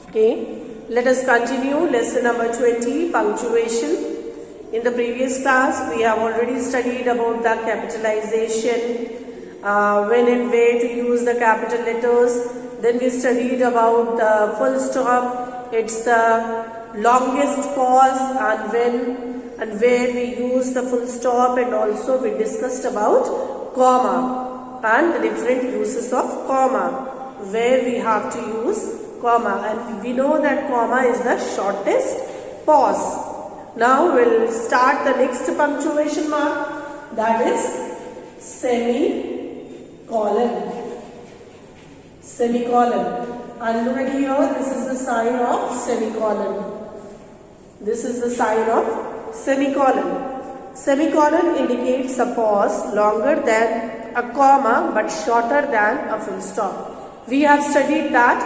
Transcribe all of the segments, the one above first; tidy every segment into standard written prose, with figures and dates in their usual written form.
Okay, let us continue lesson number 20, punctuation. In the previous class, we have already studied about the capitalization, when and where to use the capital letters. Then we studied about the full stop. It's the longest pause, and when and where we use the full stop, and also we discussed about comma and the different uses of comma, where we have to use comma, and we know that comma is the shortest pause. Now we'll start the next punctuation mark, that is semicolon. Semicolon. And look at here, this is the sign of semicolon. This is the sign of semicolon. Semicolon indicates a pause longer than a comma but shorter than a full stop. We have studied that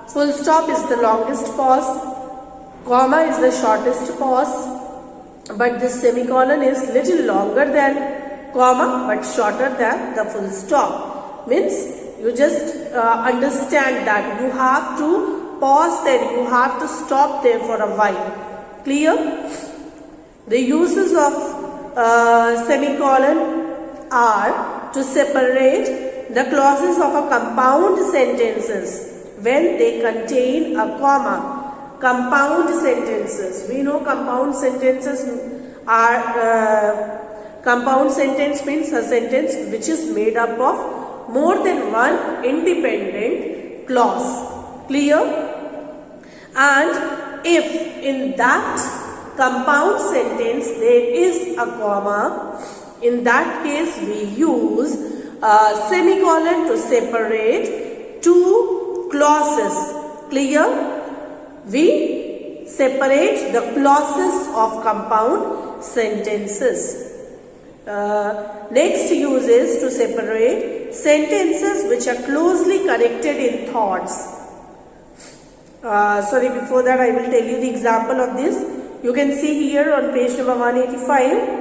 full stop is the longest pause, comma is the shortest pause, but this semicolon is little longer than comma but shorter than the full stop. Means you just understand that you have to pause there, you have to stop there for a while. Clear? The uses of semicolon are to separate the clauses of a compound sentences when they contain a comma. Compound sentences. We know compound sentences are compound sentence means a sentence which is made up of more than one independent clause. Clear? And if in that compound sentence there is a comma, in that case we use semicolon to separate two clauses. Clear? We separate the clauses of compound sentences. Next use is to separate sentences which are closely connected in thoughts. Before that I will tell you the example of this. You can see here on page number 185.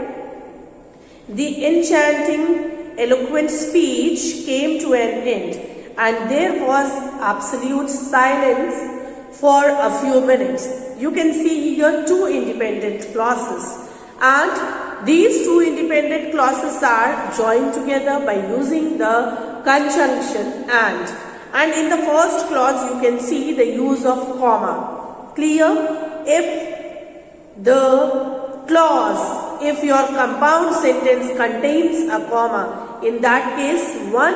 The enchanting, eloquent speech came to an end, and there was absolute silence for a few minutes. You can see here two independent clauses, and these two independent clauses are joined together by using the conjunction and in the first clause you can see the use of comma. Clear? If your compound sentence contains a comma, in that case one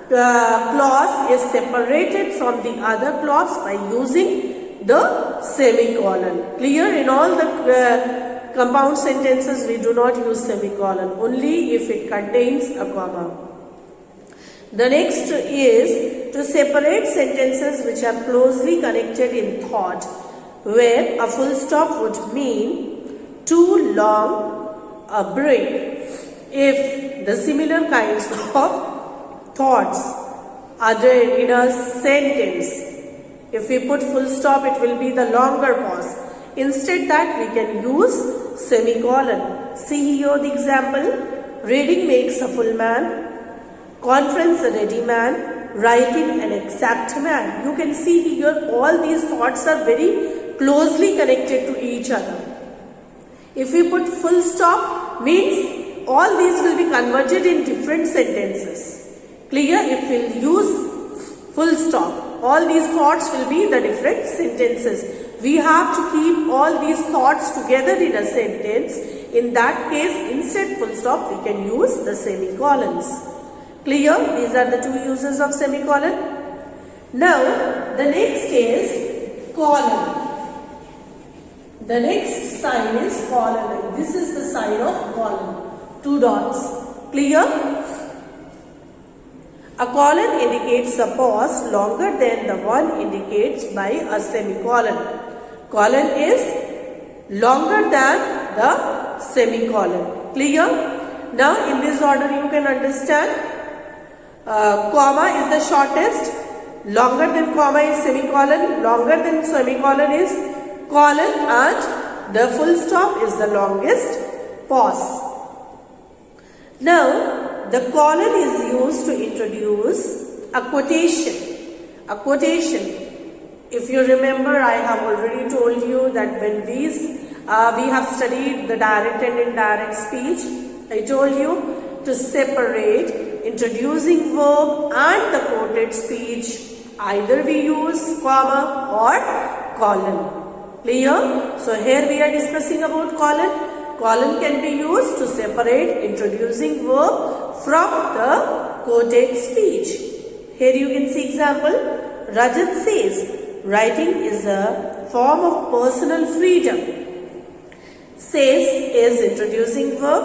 clause is separated from the other clause by using the semicolon. Clear? In all the compound sentences we do not use semicolon, only if it contains a comma. The next is to separate sentences which are closely connected in thought, where a full stop would mean too long a break. If the similar kinds of thoughts are there in a sentence, if we put full stop, it will be the longer pause. Instead that we can use semicolon. See here the example. Reading makes a full man. Conference a ready man. Writing an exact man. You can see here all these thoughts are very closely connected to each other. If we put full stop, means all these will be converted in different sentences. Clear? If we use full stop, all these thoughts will be the different sentences. We have to keep all these thoughts together in a sentence. In that case, instead full stop, we can use the semicolons. Clear? These are the two uses of semicolon. Now, the next is colon. The next sign is colon. This is the sign of colon. Two dots. Clear? A colon indicates a pause longer than the one indicates by a semicolon. Colon is longer than the semicolon. Clear? Now in this order you can understand. Comma is the shortest. Longer than comma is semicolon. Longer than semicolon is colon, and the full stop is the longest pause. Now the colon is used to introduce a quotation. A quotation. If you remember, I have already told you that when we have studied the direct and indirect speech, I told you to separate introducing verb and the quoted speech. Either we use comma or colon. Clear? So here we are discussing about colon. Colon can be used to separate introducing verb from the quoted speech. Here you can see example. Rajat says, writing is a form of personal freedom. Says is introducing verb.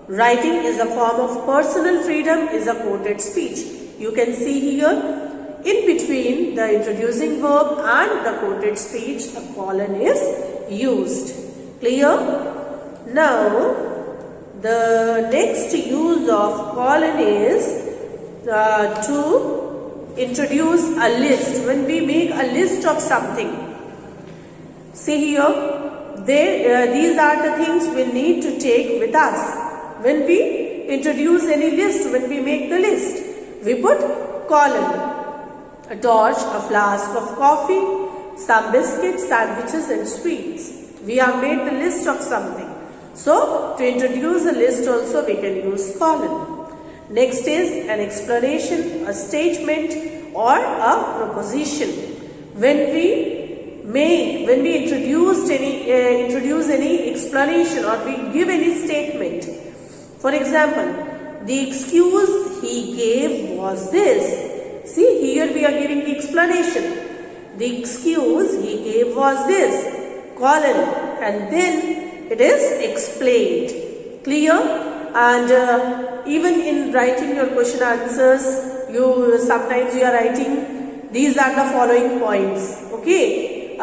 Writing is a form of personal freedom is a quoted speech. You can see here, in between the introducing verb and the quoted speech, a colon is used. Clear? Now, the next use of colon is to introduce a list. When we make a list of something, see here, these are the things we need to take with us. When we introduce any list, when we make the list, we put colon. A torch, a flask of coffee, some biscuits, sandwiches and sweets. We have made the list of something. So, to introduce a list also we can use colon. Next is an explanation, a statement or a proposition. When we introduce any explanation or we give any statement. For example, the excuse he gave was this. See, here we are giving the explanation. The excuse he gave was this, colon, and then it is explained. Clear? And even in writing your question answers, sometimes you are writing, these are the following points. Okay?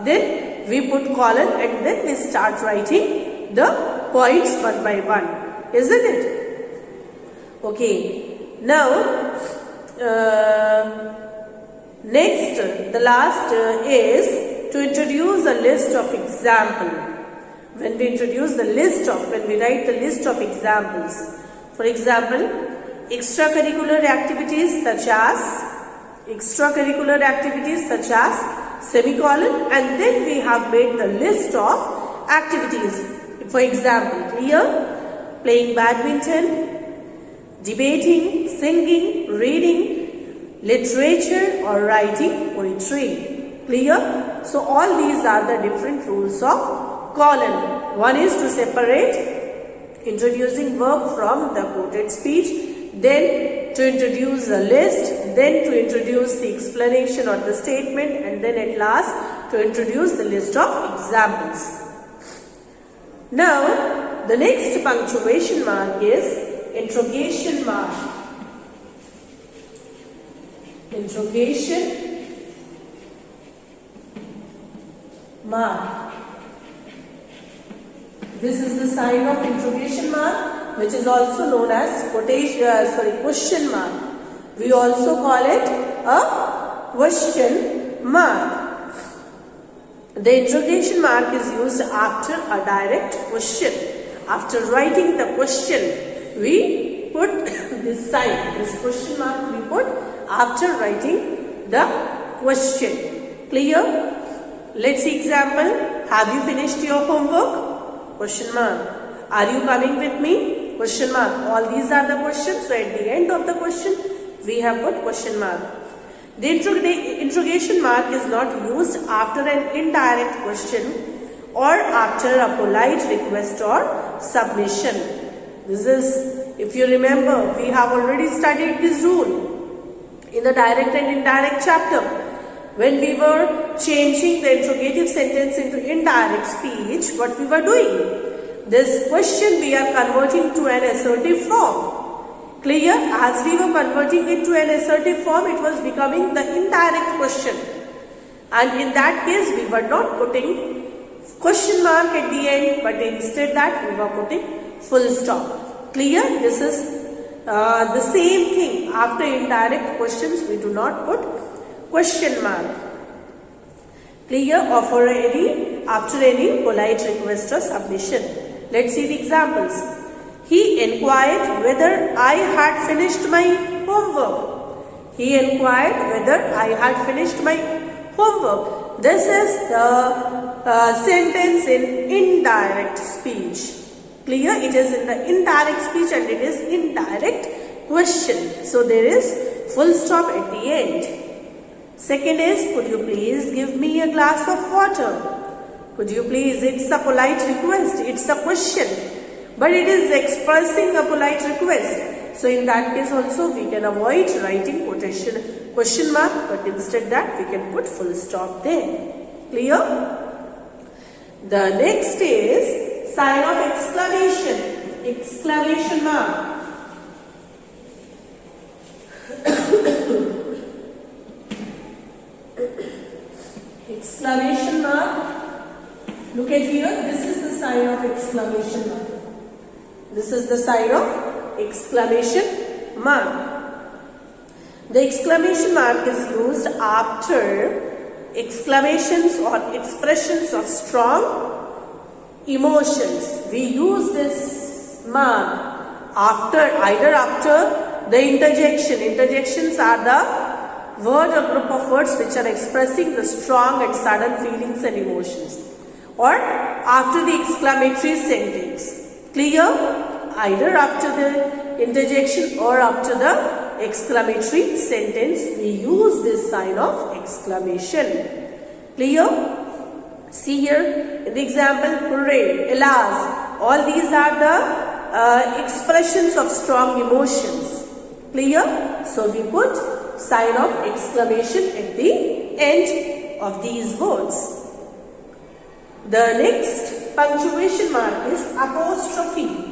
Then we put colon and then we start writing the points one by one. Isn't it? Okay. Now, next, the last is to introduce a list of example. When we write the list of examples. For example, extracurricular activities such as semicolon, and then we have made the list of activities. For example, clear? Playing badminton, debating, singing, reading, literature or writing poetry. Clear? So all these are the different rules of colon. One is to separate introducing verb from the quoted speech, then to introduce a list, then to introduce the explanation or the statement, and then at last to introduce the list of examples. Now, the next punctuation mark is interrogation mark. Interrogation mark. This is the sign of interrogation mark, which is also known as question mark. We also call it a question mark. The interrogation mark is used after a direct question. After writing the question, we put this sign, this question mark we put after writing the question. Clear? Let's see example. Have you finished your homework? Question mark. Are you coming with me? Question mark. All these are the questions. So at the end of the question, we have put question mark. The interrogation mark is not used after an indirect question or after a polite request or submission. This is, if you remember, we have already studied this rule in the direct and indirect chapter. When we were changing the interrogative sentence into indirect speech, what we were doing? This question we are converting to an assertive form. Clear? As we were converting it to an assertive form, it was becoming the indirect question. And in that case, we were not putting question mark at the end, but instead that we were putting full stop. Clear? This is the same thing. After indirect questions, we do not put question mark. Clear? Or for after any polite request or submission. Let's see the examples. He inquired whether I had finished my homework. He inquired whether I had finished my homework. This is the sentence in indirect speech. Clear? It is in the indirect speech and it is indirect question. So there is full stop at the end. Second is, could you please give me a glass of water? Could you please? It's a polite request. It's a question. But it is expressing a polite request. So in that case also we can avoid writing question mark, but instead that we can put full stop there. Clear? The next is sign of exclamation. Exclamation mark. Exclamation mark. Look at here. This is the sign of exclamation mark. This is the sign of exclamation mark. The exclamation mark is used after exclamations or expressions of strong emotions. We use this mark either after the interjection. Interjections are the word or group of words which are expressing the strong and sudden feelings and emotions, or after the exclamatory sentence. Clear? Either after the interjection or after the exclamatory sentence, we use this sign of exclamation. Clear? See here in the example, hooray, alas. All these are the expressions of strong emotions. Clear? So we put sign of exclamation at the end of these words. The next punctuation mark is apostrophe.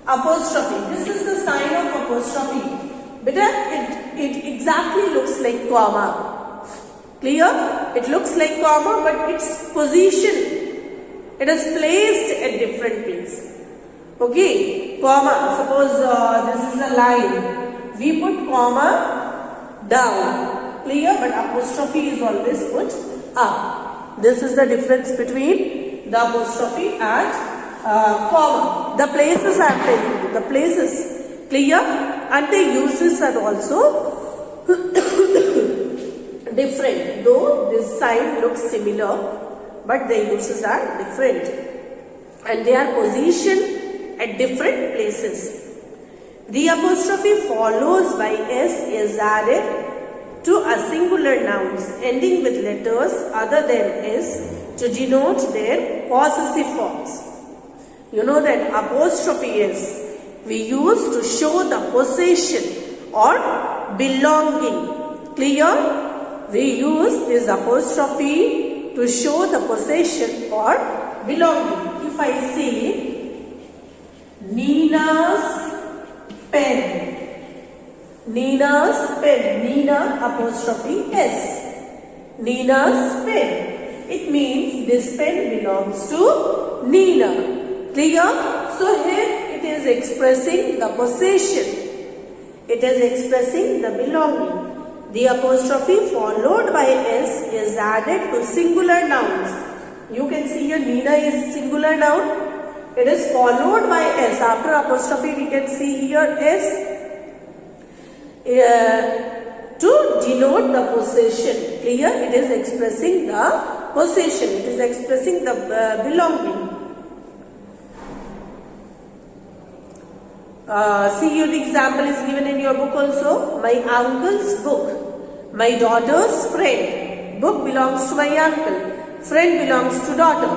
Apostrophe. This is the sign of apostrophe. But it exactly looks like comma. Clear? It looks like comma, but its position, it is placed at different place. Okay, comma. Suppose this is a line. We put comma down. Clear? But apostrophe is always put up. This is the difference between the apostrophe and comma. The places I am telling you. The places. Clear? And the uses are also different. Though this sign looks similar, but the uses are different. And they are positioned at different places. The apostrophe follows by S is added to a singular nouns ending with letters other than S to denote their possessive forms. You know that apostrophe S we use to show the possession or belonging. Clear? We use this apostrophe to show the possession or belonging. If I say Nina's pen. Nina's pen. Nina apostrophe S. Nina's pen. It means this pen belongs to Nina. Clear? So here it is expressing the possession. It is expressing the belonging. The apostrophe followed by S is added to singular nouns. You can see here Nina is singular noun. It is followed by S. After apostrophe we can see here S to denote the possession. Clear? It is expressing the possession. It is expressing the belonging. See here the example is given in your book also. My uncle's book. My daughter's friend. Book belongs to my uncle. Friend belongs to daughter.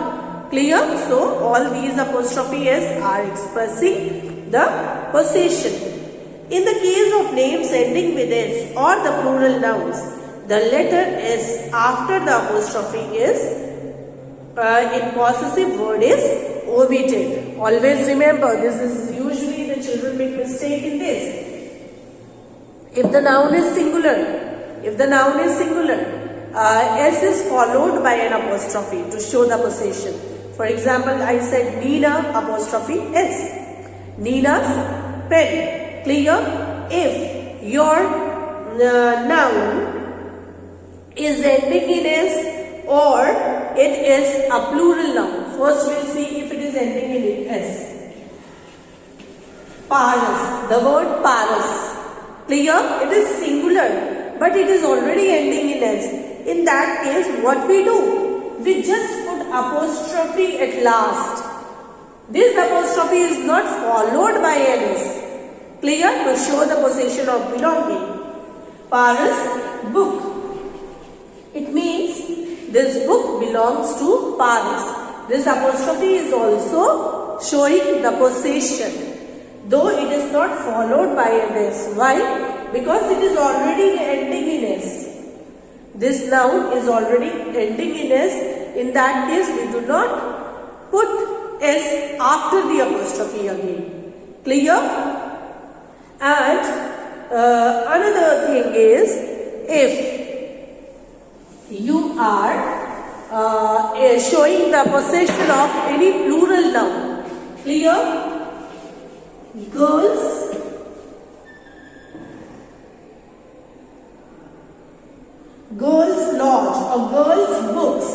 Clear? So all these apostrophe S are expressing the possession. In the case of names ending with S or the plural nouns, the letter S after the apostrophe is in possessive word is omitted. Always remember, this is usually the children make mistake in this. If the noun is singular, S is followed by an apostrophe to show the possession. For example, I said Nina apostrophe S. Nina's pen. Clear? If your noun is ending in S or it is a plural noun. First we'll see if it is ending in S. Paris. The word Paris. Clear? It is singular, but it is already ending in S. In that case, what we do? We just put apostrophe at last. This apostrophe is not followed by an S. Clear? To show the possession of belonging. Paris, book. It means this book belongs to Paris. This apostrophe is also showing the possession, though it is not followed by an S. Why? Because it is already ending in S. This noun is already ending in S. In that case, we do not put S after the apostrophe again. Clear? And another thing is, if you are showing the possession of any plural noun. Clear? Girls, girls lodge or girls books.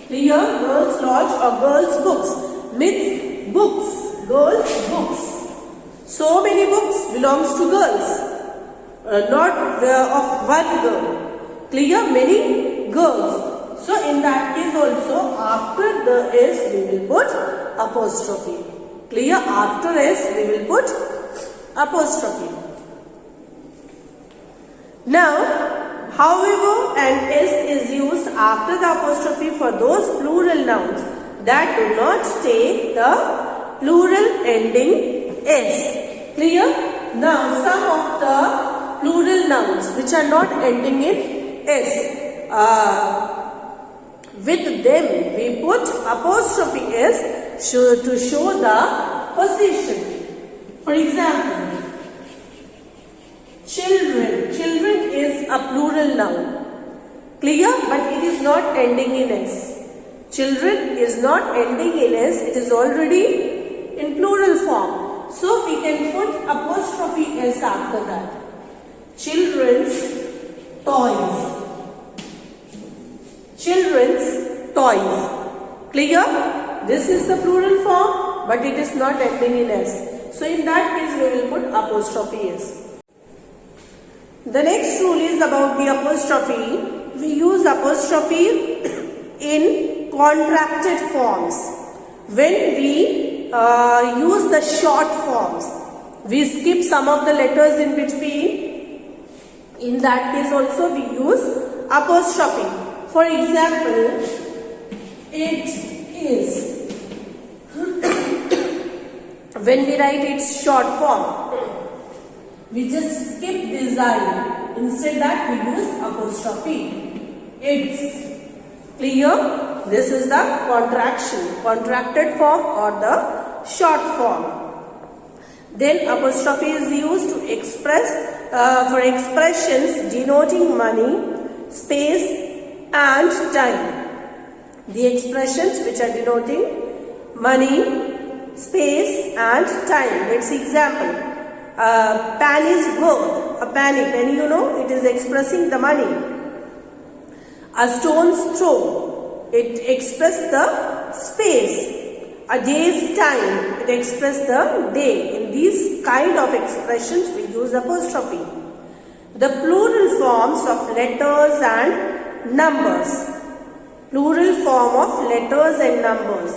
Clear? Girls lodge or girls books means books, girls books. So many books belongs to girls, not of one girl. Clear? Many girls. So in that case also, after the S we will put apostrophe. Clear? After S we will put apostrophe. Now, however, an S is used after the apostrophe for those plural nouns that do not take the plural ending S. Clear? Now, some of the plural nouns which are not ending in S, with them we put apostrophe S to show the possession. For example, children. Children is a plural noun. Clear? But it is not ending in S. Children is not ending in S. It is already in plural form. So we can put apostrophe S after that. Children's toys. Children's toys. Clear? This is the plural form, but it is not ending in S. So in that case, we will put apostrophe S. The next rule is about the apostrophe. We use apostrophe in contracted forms. When we use the short forms, we skip some of the letters in between. In that case also we use apostrophe. For example, it is. When we write its short form, we just skip this I. Instead that we use apostrophe. It's. Clear? This is the contracted form or the short form. Then apostrophe is used to express for expressions denoting money, space and time. The expressions which are denoting money, space and time. Let's see example. Penny's worth. A penny you know, it is expressing the money. A stone's throw, it expresses the space. A day's time, it expresses the day. In these kind of expressions we use apostrophe. The plural forms of letters and numbers. Plural form of letters and numbers.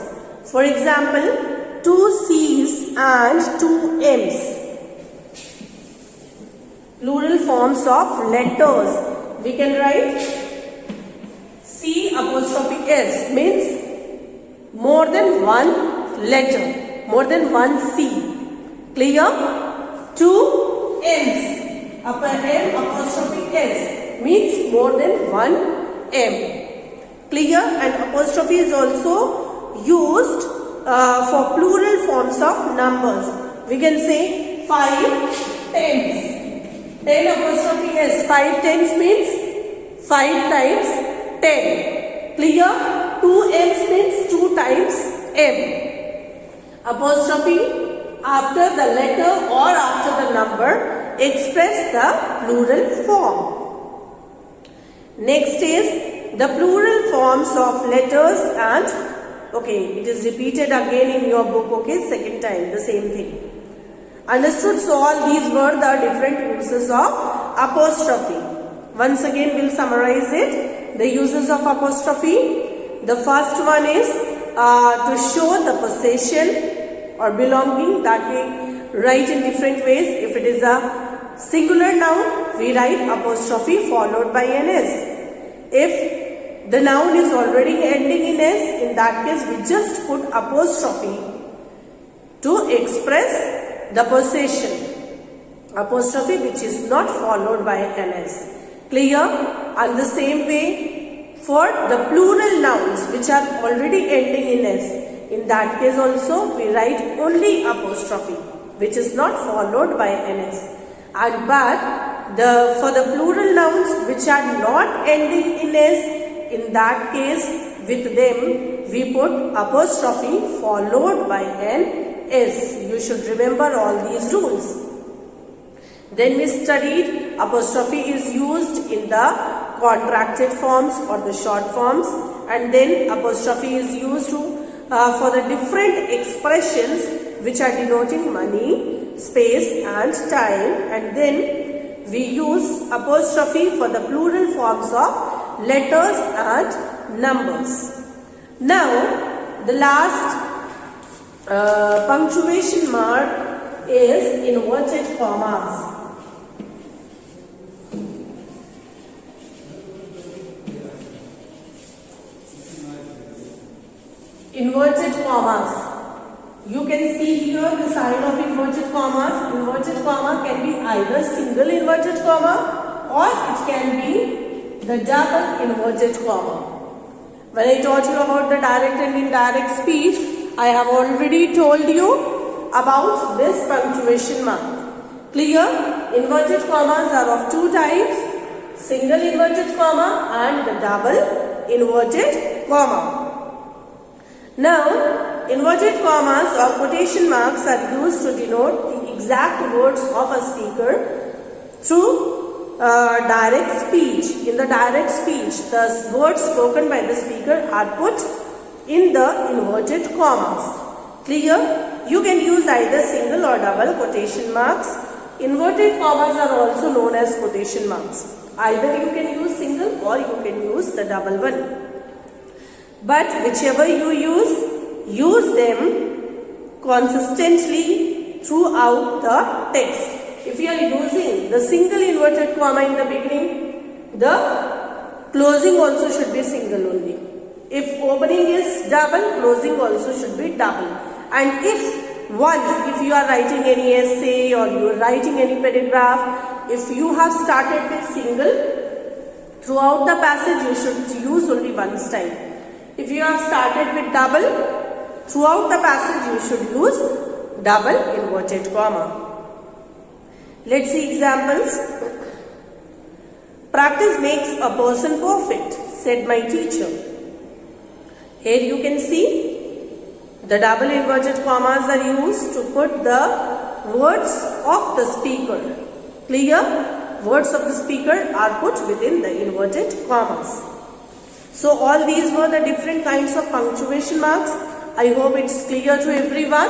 For example, 2 C's and 2 M's. Plural forms of letters. We can write C apostrophe S means more than one letter, more than one C. Clear? 2 M's. Upper M apostrophe S means more than one M. Clear? And apostrophe is also used for plural forms of numbers. We can say 5 tens. 10 apostrophe S. 5 tens means 5 times 10. Clear? 2 M's means 2 times M. Apostrophe after the letter or after the number express the plural form. Next is the plural forms of letters and, okay, it is repeated again in your book, okay, second time, the same thing. Understood? So all these were the different uses of apostrophe. Once again we'll summarize it. The uses of apostrophe. The first one is to show the possession or belonging, that we write in different ways. If it is a singular noun, we write apostrophe followed by ns. If the noun is already ending in s, in that case we just put apostrophe to express the possession. Apostrophe which is not followed by ns. Clear? And the same way for the plural nouns which are already ending in s, in that case also we write only apostrophe which is not followed by ns. And but for the plural nouns which are not ending in s, in that case with them we put apostrophe followed by an s. You should remember all these rules. Then we studied apostrophe is used in the contracted forms or the short forms, and then apostrophe is used for the different expressions which are denoting money, space and time, and then we use apostrophe for the plural forms of letters and numbers. Now the last punctuation mark is inverted commas. Inverted commas. You can see here the sign of inverted commas. Inverted comma can be either single inverted comma or it can be the double inverted comma. When I taught you about the direct and indirect speech, I have already told you about this punctuation mark. Clear? Inverted commas are of two types, single inverted comma and the double inverted comma. Now, inverted commas or quotation marks are used to denote the exact words of a speaker through direct speech. In the direct speech, the words spoken by the speaker are put in the inverted commas. Clear? You can use either single or double quotation marks. Inverted commas are also known as quotation marks. Either you can use single or you can use the double one. But whichever you use them consistently throughout the text. If you are using the single inverted comma in the beginning, the closing also should be single only. If opening is double, closing also should be double. And if you are writing any essay or you are writing any paragraph, if you have started with single, throughout the passage you should use only one style. If you have started with double, throughout the passage you should use double inverted comma. Let's see examples. Practice makes a person perfect, said my teacher. Here you can see the double inverted commas are used to put the words of the speaker. Clear? Words of the speaker are put within the inverted commas. So all these were the different kinds of punctuation marks. I hope it's clear to everyone.